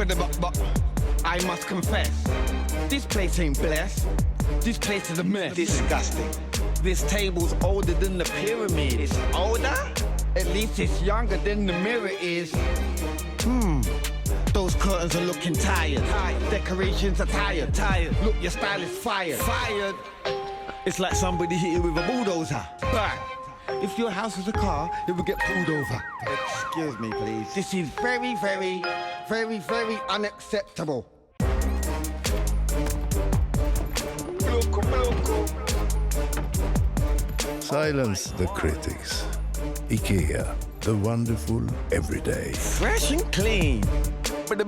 But I must confess, this place ain't blessed. This place is a mess. Disgusting. This table's older than the pyramid. It's older? At least it's younger than the mirror is. Those curtains are looking tired. Decorations are tired. Look, your style is fired. It's like somebody hit you with a bulldozer. But if your house was a car, it would get pulled over. Excuse me, please. This is very, very, very, very unacceptable. Silence the critics. IKEA, the wonderful everyday. Fresh and clean. But